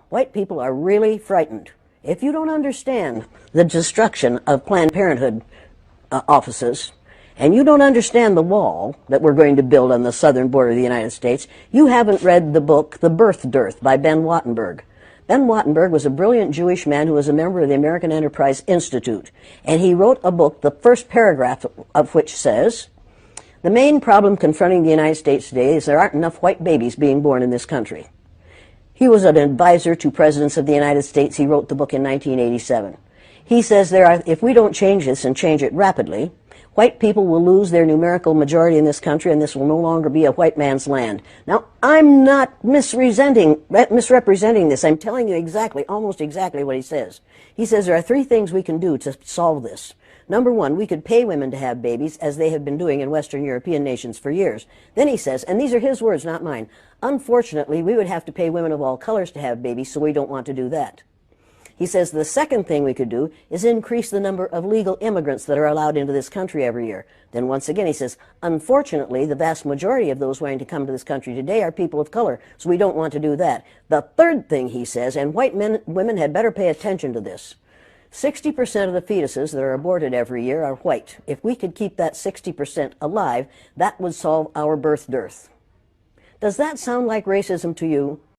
White people are really frightened. If you don't understand the destruction of Planned Parenthood offices, and you don't understand the wall that we're going to build on the southern border of the United States, you haven't read the book The Birth Dearth by Ben Wattenberg. Ben Wattenberg was a brilliant Jewish man who was a member of the American Enterprise Institute, and he wrote a book, the first paragraph of which says, "The main problem confronting the United States today is there aren't enough white babies being born in this country." He was an advisor to presidents of the United States. He wrote the book in 1987. He says if we don't change this and change it rapidly, white people will lose their numerical majority in this country, and this will no longer be a white man's land. Now, I'm not misrepresenting this. I'm telling you exactly, almost exactly what he says. He says there are three things we can do to solve this. Number one, we could pay women to have babies, as they have been doing in Western European nations for years. Then he says, and these are his words, not mine, unfortunately, we would have to pay women of all colors to have babies, so we don't want to do that. He says the second thing we could do is increase the number of legal immigrants that are allowed into this country every year. Then once again he says, unfortunately, the vast majority of those wanting to come to this country today are people of color, so we don't want to do that. The third thing he says, and women had better pay attention to this, 60% of the fetuses that are aborted every year are white. If we could keep that 60% alive, that would solve our birth dearth. Does that sound like racism to you?